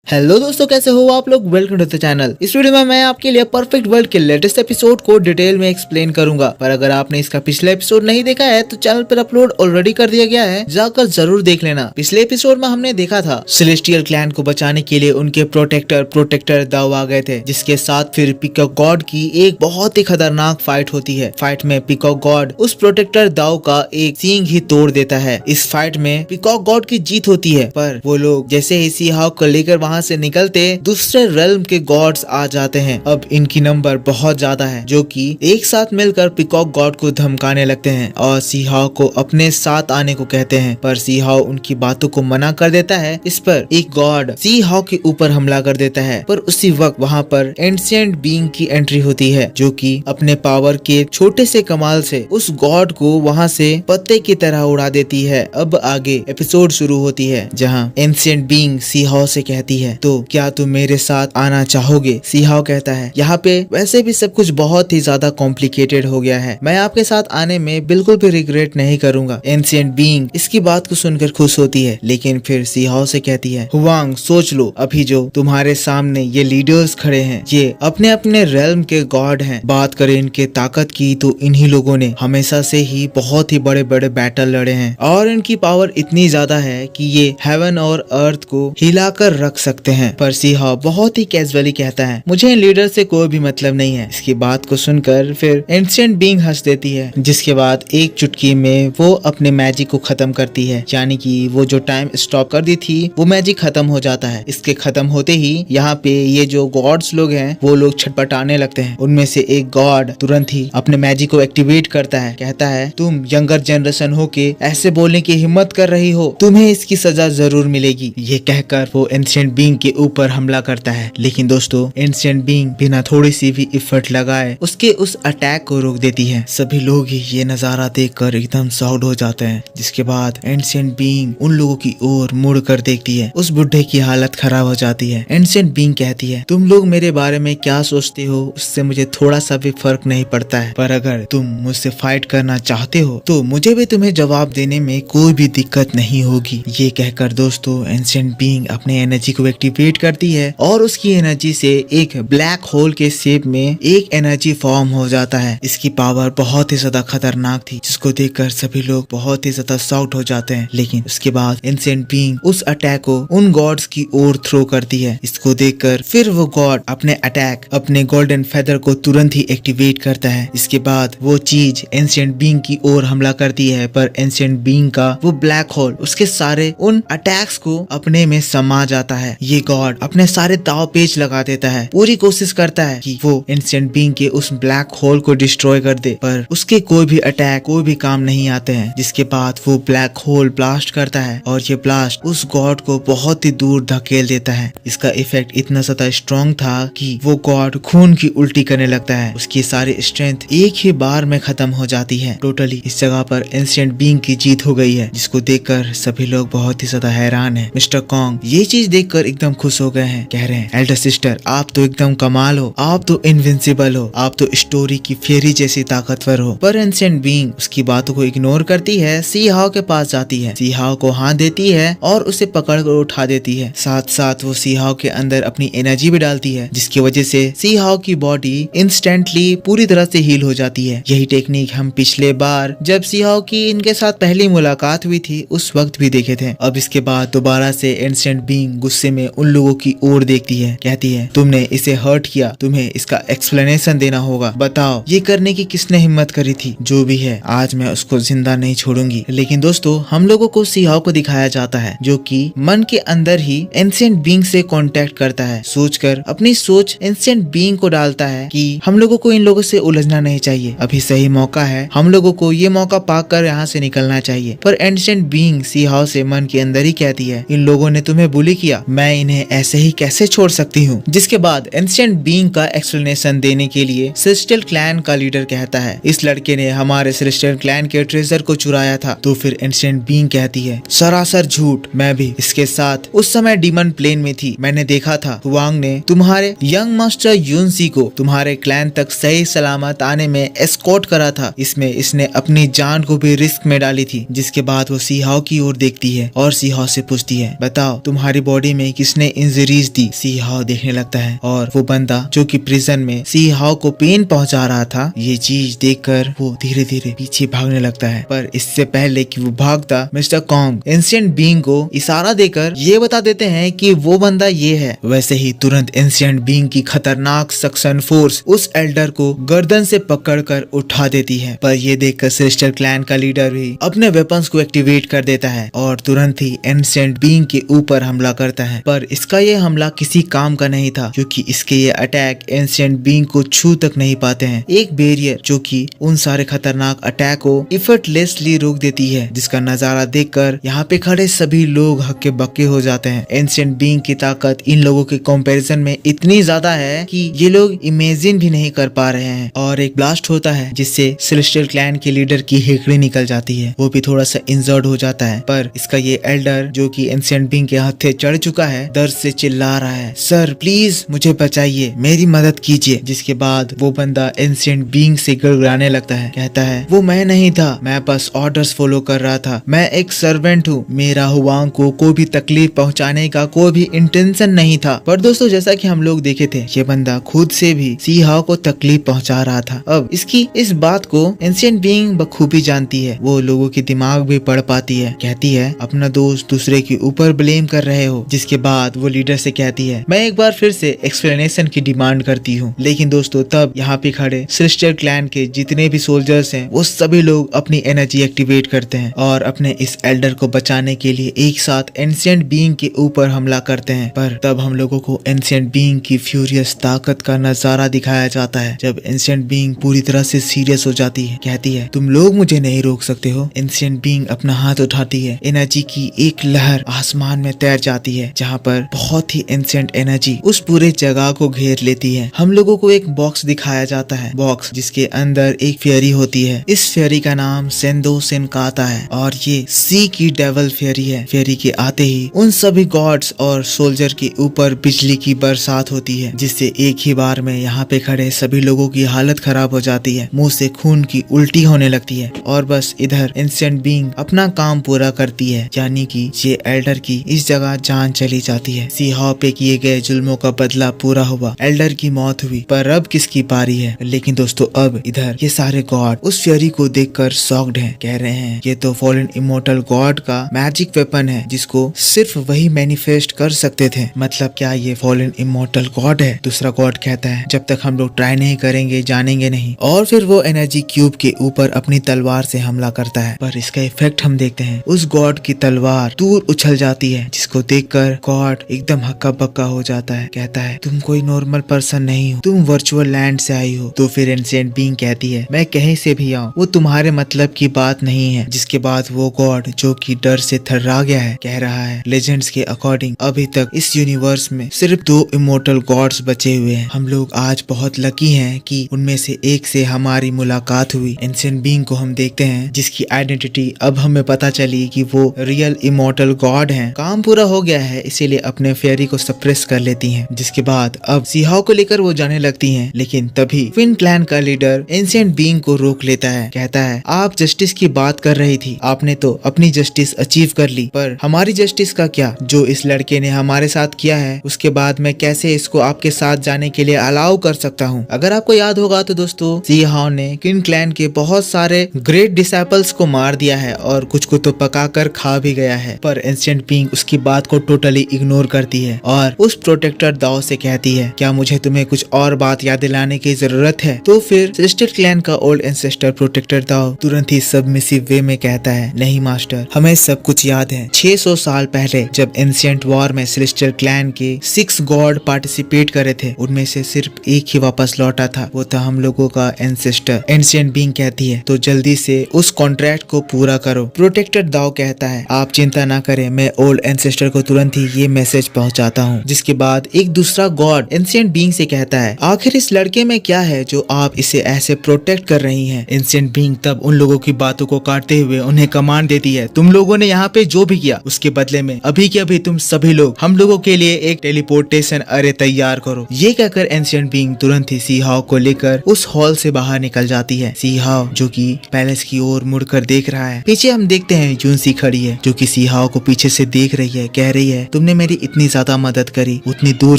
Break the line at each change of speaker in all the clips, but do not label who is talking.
Hello दोस्तों, कैसे हो आप लोग। Welcome to the channel. इस वीडियो में मैं आपके लिए परफेक्ट वर्ल्ड के लेटेस्ट एपिसोड को डिटेल में एक्सप्लेन करूंगा। पर अगर आपने इसका पिछला एपिसोड नहीं देखा है तो चैनल पर अपलोड ऑलरेडी कर दिया गया है, जाकर जरूर देख लेना। पिछले एपिसोड में हमने देखा था सेलेस्टियल क्लैन को बचाने के लिए उनके प्रोटेक्टर दाव आ गए थे, जिसके साथ फिर पीकॉक गॉड की एक बहुत ही खतरनाक फाइट होती है। फाइट में पीकॉक गॉड उस प्रोटेक्टर दाव का एक सींग ही तोड़ देता है। इस फाइट में पीकॉक गॉड की जीत होती है, पर वो लोग जैसे ही सी हॉक को लेकर वहां से निकलते दूसरे रेल्म के गॉड्स आ जाते हैं। अब इनकी नंबर बहुत ज्यादा है, जो कि एक साथ मिलकर पीकॉक गॉड को धमकाने लगते हैं और सी हॉक को अपने साथ आने को कहते हैं। पर सी हॉक उनकी बातों को मना कर देता है। इस पर एक गॉड सी हॉक के ऊपर हमला कर देता है, पर उसी वक्त वहाँ पर एंशिएंट बीइंग की एंट्री होती है, जो कि अपने पावर के छोटे से कमाल से उस गॉड को वहाँ से पत्ते की तरह उड़ा देती है। अब आगे एपिसोड शुरू होती है, जहाँ एंशिएंट बीइंग सी हॉक से कहती है, तो क्या तुम मेरे साथ आना चाहोगे। सी हॉक कहता है, यहाँ पे वैसे भी सब कुछ बहुत ही ज्यादा कॉम्प्लिकेटेड हो गया है, मैं आपके साथ आने में बिल्कुल भी रिग्रेट नहीं करूंगा। एंशिएंट बीइंग इसकी बात को सुनकर खुश होती है, लेकिन फिर सी हॉक से कहती है, हुआंग सोच लो, अभी जो तुम्हारे सामने ये लीडर्स खड़े हैं ये अपने अपने रेल्म के गॉड हैं। बात करें इनके ताकत की तो इन्हीं लोगों ने हमेशा से ही बहुत ही बड़े बड़े बैटल लड़े हैं और इनकी पावर इतनी ज्यादा है कि ये हेवन और अर्थ को हिलाकर रख सकते हैं। पर सी हॉक बहुत ही कैजुअली कहता है, मुझे इन लीडर से कोई भी मतलब नहीं है। इसकी बात को सुनकर फिर एंशिएंट बीइंग हंस देती है, जिसके बाद एक चुटकी में वो अपने मैजिक को खत्म करती है, यानी कि वो जो टाइम स्टॉप कर दी थी वो मैजिक खत्म हो जाता है। इसके खत्म होते ही यहाँ पे ये जो गॉड्स लोग हैं वो लोग छटपटाने लगते हैं। उनमें से एक गॉड तुरंत ही अपने मैजिक को एक्टिवेट करता है, कहता है, तुम यंगर जनरेशन हो के ऐसे बोलने की हिम्मत कर रही हो, तुम्हें इसकी सजा जरूर मिलेगी। ये कहकर वो एंशिएंट बीइंग के ऊपर हमला करता है, लेकिन दोस्तों एंशिएंट बीइंग बिना थोड़ी सी भी एफर्ट लगाए उसके उस अटैक को रोक देती है। सभी लोग ही ये नजारा देखकर एकदम शॉक्ड हो जाते हैं। जिसके बाद एंशिएंट बीइंग उन लोगों की ओर मुड़ कर देखती है, उस बुढ़े की हालत खराब हो जाती है। एंशिएंट बीइंग कहती है, तुम लोग मेरे बारे में क्या सोचते हो उससे मुझे थोड़ा सा भी फर्क नहीं पड़ता है, पर अगर तुम मुझसे फाइट करना चाहते हो तो मुझे भी तुम्हें जवाब देने में कोई भी दिक्कत नहीं होगी। ये कहकर दोस्तों एंशिएंट बीइंग अपने एनर्जी को एक्टिवेट करती है और उसकी एनर्जी से एक ब्लैक होल के शेप में एक एनर्जी फॉर्म हो जाता है। इसकी पावर बहुत ही ज्यादा खतरनाक थी, जिसको देखकर सभी लोग बहुत ही ज्यादा शॉक्ड हो जाते हैं। लेकिन उसके बाद एंशिएंट बीइंग उस अटैक को उन गॉड्स की ओर थ्रो करती है। इसको देखकर फिर वो गॉड अपने अटैक अपने गोल्डन फेदर को तुरंत ही एक्टिवेट करता है। इसके बाद वो चीज एंशिएंट बीइंग की ओर हमला करती है, पर एंशिएंट बीइंग का वो ब्लैक होल उसके सारे उन अटैक्स को अपने में समा जाता है। ये गॉड अपने सारे दाव पेच लगा देता है, पूरी कोशिश करता है कि वो एंशिएंट बीइंग के उस ब्लैक होल को डिस्ट्रॉय कर दे, पर उसके कोई भी अटैक कोई भी काम नहीं आते हैं। जिसके बाद वो ब्लैक होल ब्लास्ट करता है और ये ब्लास्ट उस गॉड को बहुत ही दूर धकेल देता है। इसका इफेक्ट इतना ज्यादा स्ट्रॉन्ग था कि वो गॉड खून की उल्टी करने लगता है। उसकी सारी स्ट्रेंथ एक ही बार में खत्म हो जाती है। टोटली इस जगह पर एंशिएंट बीइंग की जीत हो गई है, जिसको देखकर सभी लोग बहुत ही ज्यादा हैरान है। मिस्टर कॉन्ग ये चीज देखकर एकदम खुश हो गए हैं, कह रहे हैं, एल्डर सिस्टर आप तो एकदम कमाल हो, आप तो इनविंसिबल हो, आप तो स्टोरी की फेरी जैसी ताकतवर हो। पर एंशिएंट बीइंग उसकी बातों को इग्नोर करती है, सी हॉक के पास जाती है, सी हॉक को हाथ देती है और उसे पकड़ कर उठा देती है। साथ साथ वो सी हॉक के अंदर अपनी एनर्जी भी डालती है, जिसकी वजह से सी हॉक की बॉडी इंस्टेंटली पूरी तरह से हील हो जाती है। यही टेक्निक हम पिछले बार जब सी हॉक की इनके साथ पहली मुलाकात हुई थी उस वक्त भी देखे थे। अब इसके बाद दोबारा से एंशिएंट बीइंग गुस्से में उन लोगों की ओर देखती है, कहती है, तुमने इसे हर्ट किया, तुम्हें इसका एक्सप्लेनेशन देना होगा, बताओ ये करने की किसने हिम्मत करी थी। जो भी है आज मैं उसको जिंदा नहीं छोड़ूंगी। लेकिन दोस्तों हम लोगों को सी हॉक को दिखाया जाता है, जो कि मन के अंदर ही एंशिएंट बीइंग से कांटेक्ट करता है, सोचकर अपनी सोच एंशिएंट बीइंग को डालता है कि हम लोगों को इन लोगों से उलझना नहीं चाहिए, अभी सही मौका है, हम लोगों को ये मौका पाकर यहाँ से निकलना चाहिए। पर एंशिएंट बीइंग सी हॉक से मन के अंदर ही कहती है, इन लोगों ने तुम्हें बुली किया, मैं इन्हें ऐसे ही कैसे छोड़ सकती हूँ। जिसके बाद एंशिएंट बीइंग का एक्सप्लेनेशन देने के लिए सेलेस्टियल क्लैन का लीडर कहता है, इस लड़के ने हमारे सेलेस्टियल क्लैन के ट्रेजर को चुराया था। तो फिर एंशिएंट बीइंग कहती है, सरासर झूठ, मैं भी इसके साथ उस समय डीमन प्लेन में थी, मैंने देखा था हुआंग ने तुम्हारे यंग मास्टर यूनसी को तुम्हारे क्लैन तक सही सलामत आने में एस्कॉर्ट करा था, इसमें इसने अपनी जान को भी रिस्क में डाली थी। जिसके बाद वो सी हॉक की ओर देखती है और सी हॉक से पूछती है, बताओ तुम्हारी बॉडी में में किसने इंजरीज दी। सी हाओ देखने लगता है और वो बंदा जो कि प्रिजन में सी हाओ को पेन पहुंचा रहा था, ये चीज देखकर वो धीरे धीरे पीछे भागने लगता है। पर इससे पहले कि वो भागता, मिस्टर कॉन्ग एंशिएंट बीइंग को इशारा देकर ये बता देते हैं कि वो बंदा ये है। वैसे ही तुरंत एंशिएंट बीइंग की खतरनाक सक्शन फोर्स उस एल्डर को गर्दन से पकड़कर उठा देती है। पर ये देखकर सेलेस्टियल क्लैन का लीडर भी अपने वेपन्स को एक्टिवेट कर देता है और तुरंत ही एंशिएंट बीइंग के ऊपर हमला करता है। पर इसका ये हमला किसी काम का नहीं था, क्योंकि इसके ये अटैक एंशिएंट बीइंग को छू तक नहीं पाते हैं। एक बैरियर जो कि उन सारे खतरनाक अटैक को इफर्टलेसली रोक देती है, जिसका नजारा देखकर यहाँ पे खड़े सभी लोग हक्के बक्के हो जाते हैं। एंशिएंट बीइंग की ताकत इन लोगों के कंपैरिजन में इतनी ज्यादा है कि ये लोग इमेजिन भी नहीं कर पा रहे हैं। और एक ब्लास्ट होता है जिससे सेलेस्टियल क्लैन के लीडर की हेकड़ी निकल जाती है, वो भी थोड़ा सा इंजर्ड हो जाता है। पर इसका ये एल्डर जो कि एंशिएंट बीइंग के हत्थे चढ़ चुका है, दर्द से चिल्ला रहा है, सर प्लीज मुझे बचाइए, मेरी मदद कीजिए। जिसके बाद वो बंदा एंशिएंट बीइंग से गिड़गिड़ाने लगता है, कहता है वो मैं नहीं था, मैं बस ऑर्डर्स फॉलो कर रहा था, मैं एक सर्वेंट हूँ, मेरा हुआंग को कोई भी तकलीफ पहुँचाने का कोई भी इंटेंशन नहीं था। पर दोस्तों जैसा कि हम लोग देखे थे, ये बंदा खुद से भी सी हाओ को तकलीफ पहुँचा रहा था। अब इसकी इस बात को एंशिएंट बीइंग बखूबी जानती है, वो लोगों के दिमाग भी पढ़ पाती है। कहती है अपना दोस्त दूसरे के ऊपर ब्लेम कर रहे हो। जिसके बाद वो लीडर से कहती है मैं एक बार फिर से एक्सप्लेनेशन की डिमांड करती हूँ। लेकिन दोस्तों तब यहाँ पे खड़े सेलेस्टियल क्लैन के जितने भी सोल्जर्स हैं, वो सभी लोग अपनी एनर्जी एक्टिवेट करते हैं और अपने इस एल्डर को बचाने के लिए एक साथ एंशिएंट बीइंग के ऊपर हमला करते हैं। पर तब हम लोगों को एंशिएंट बीइंग की फ्यूरियस ताकत का नजारा दिखाया जाता है, जब एंशिएंट बीइंग पूरी तरह से सीरियस हो जाती है। कहती है तुम लोग मुझे नहीं रोक सकते हो। एंशिएंट बीइंग अपना हाथ उठाती है, एनर्जी की एक लहर आसमान में तैर जाती है, जहाँ पर बहुत ही एंशिएंट एनर्जी उस पूरे जगह को घेर लेती है। हम लोगों को एक बॉक्स दिखाया जाता है, बॉक्स जिसके अंदर एक फेयरी होती है। इस फेयरी का नाम सेंदो सेनकाता है और ये सी की डेविल फेयरी है। फेयरी के आते ही उन सभी गॉड्स और सोल्जर के ऊपर बिजली की बरसात होती है, जिससे एक ही बार में यहाँ पे खड़े सभी लोगों की हालत खराब हो जाती है, मुंह से खून की उल्टी होने लगती है। और बस इधर एंशिएंट बीइंग अपना काम पूरा करती है, यानी कि ये एल्डर की इस जगह जान चली जाती है। सी हाओ पे किए गए जुल्मों का बदला पूरा हुआ, एल्डर की मौत हुई। पर अब किसकी बारी है? लेकिन दोस्तों अब इधर ये सारे गॉड उस फेयरी को देखकर शॉक्ड हैं, कह रहे हैं ये तो फॉलन इमोर्टल गॉड का मैजिक वेपन है, जिसको सिर्फ वही मैनिफेस्ट कर सकते थे। मतलब क्या ये फॉलन इमोर्टल गॉड है? दूसरा गॉड कहता है जब तक हम लोग ट्राई नहीं करेंगे जानेंगे नहीं। और फिर वो एनर्जी क्यूब के ऊपर अपनी तलवार से हमला करता है, पर इसका इफेक्ट हम देखते हैं, उस गॉड की तलवार दूर उछल जाती है, जिसको देखकर गॉड एकदम हक्का बक्का हो जाता है। कहता है तुम कोई नॉर्मल पर्सन नहीं हो, तुम वर्चुअल लैंड से आई हो। तो फिर एंशिएंट बीइंग कहती है मैं कहीं से भी आऊँ, वो तुम्हारे मतलब की बात नहीं है। जिसके बाद वो गॉड जो कि डर से थर्रा गया है, कह रहा है लेजेंड्स के अकॉर्डिंग अभी तक इस यूनिवर्स में सिर्फ 2 इमोर्टल गॉड्स बचे हुए हैं। हम लोग आज बहुत लकी हैं कि उनमें से एक से हमारी मुलाकात हुई। एंशिएंट बीइंग को हम देखते हैं, जिसकी आइडेंटिटी अब हमें पता चली कि वो रियल इमोर्टल गॉड हैं। काम पूरा हो गया है, इसीलिए अपने फेयरी को सप्रेस कर लेती हैं। जिसके बाद अब सी हाओ को लेकर वो जाने लगती हैं, लेकिन तभी क्वीन क्लैन का लीडर एंशिएंट बीइंग को रोक लेता है। कहता है आप जस्टिस की बात कर रही थी, आपने तो अपनी जस्टिस अचीव कर ली, पर हमारी जस्टिस का क्या? जो इस लड़के ने हमारे साथ किया है, उसके बाद मैं कैसे इसको आपके साथ जाने के लिए अलाउ कर सकता हूँ? अगर आपको याद होगा तो दोस्तों सी हाओ ने क्वीन क्लैन के बहुत सारे ग्रेट डिसाइपल्स को मार दिया है और कुछ को तो पकाकर खा भी गया है। पर एंशिएंट बीइंग उसकी बात को टोटली इग्नोर करती है और उस प्रोटेक्टर दाओ से कहती है क्या मुझे तुम्हें कुछ और बात याद दिलाने की जरूरत है? तो फिर सेलेस्टियल क्लैन का ओल्ड एंसेस्टर प्रोटेक्टर दाओ तुरंत ही सबमिसिव वे में कहता है नहीं मास्टर, हमें सब कुछ याद है। 600 साल पहले जब एंशिएंट वॉर में सेलेस्टियल क्लैन के 6 गॉड पार्टिसिपेट करे थे, उनमें से सिर्फ एक ही वापस लौटा था, वो था हम लोगों का एंसेस्टर। एंशिएंट बीइंग कहती है तो जल्दी से उस कॉन्ट्रैक्ट को पूरा करो। प्रोटेक्टर दाओ कहता है आप चिंता ना करें, मैं ओल्ड एंसेस्टर को तुरंत ही ये मैसेज पहुंचाता हूँ। जिसके बाद एक दूसरा गॉड एंशिएंट बीइंग से कहता है आखिर इस लड़के में क्या है जो आप इसे ऐसे प्रोटेक्ट कर रही हैं? एंशिएंट बीइंग तब उन लोगों की बातों को काटते हुए उन्हें कमांड देती है तुम लोगों ने यहाँ पे जो भी किया उसके बदले में अभी के अभी तुम सभी लोग हम लोगों के लिए एक टेलीपोर्टेशन अरे तैयार करो। ये कहकर एंशिएंट बीइंग तुरंत ही सी हाओ को लेकर उस हॉल से बाहर निकल जाती है। सी हाओ जो कि पैलेस की ओर मुड़कर देख रहा है। पीछे हम देखते हैं यूनसी खड़ी है जो कि सी हाओ को पीछे से देख रही है, कह रही है तुमने मेरी इतनी ज्यादा मदद करी, उतनी दूर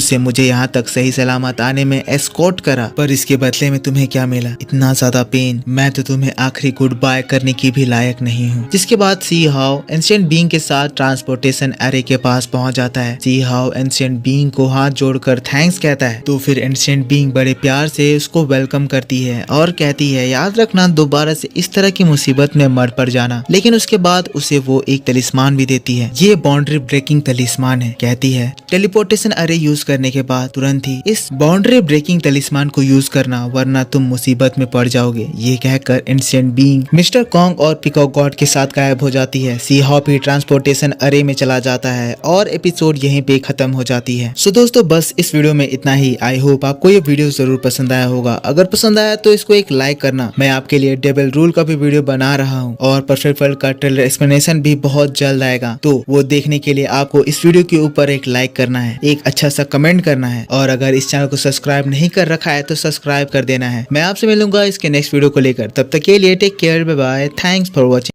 से मुझे यहाँ तक सही सलामत आने में एस्कॉर्ट करा, पर इसके बदले में तुम्हें क्या मिला? इतना ज्यादा पेन। मैं तो तुम्हें आखिरी गुड बाय करने की भी लायक नहीं हूँ। जिसके बाद सी हाउ एंशिएंट बीइंग के साथ ट्रांसपोर्टेशन एरे के पास पहुंच जाता है। सी हाउ एंशिएंट बीइंग को हाथ जोड़कर थैंक्स कहता है, तो फिर एंशिएंट बीइंग बड़े प्यार से उसको वेलकम करती है और कहती है याद रखना दोबारा से इस तरह की मुसीबत में मर पड़ जाना। लेकिन उसके बाद उसे वो एक तलिस्मान भी देती है। ये बाउंड्री ब्रेकिंग तलिस्मान है। कहती है टेलीपोर्टेशन अरे यूज करने के बाद तुरंत ही इस बाउंड्री ब्रेकिंग तलिस्मान को यूज करना, वरना तुम मुसीबत में पड़ जाओगे। ये कहकर एंशिएंट बीइंग मिस्टर कॉन्ग और पीकॉक गॉड के साथ गायब हो जाती है। सी हाउ भी ट्रांसपोर्टेशन अरे में चला जाता है और एपिसोड यहीं पे खत्म हो जाती है। सो दोस्तों बस इस वीडियो में इतना ही। आई होप आपको ये वीडियो जरूर पसंद आया होगा। अगर पसंद आया तो इसको एक लाइक करना। मैं आपके लिए डेविल रूल का भी वीडियो बना रहा हूँ और परफेक्ट वर्ल्ड का ट्रेलर एक्सप्लेनेशन भी बहुत जल्द आएगा, तो वो देखने के लिए आपको इस वीडियो के ऊपर एक लाइक करना है, एक अच्छा सा कमेंट करना है, और अगर इस चैनल को सब्सक्राइब नहीं कर रखा है तो सब्सक्राइब कर देना है। मैं आपसे मिलूंगा इसके नेक्स्ट वीडियो को लेकर। तब तक के लिए take care, bye bye, thanks for watching.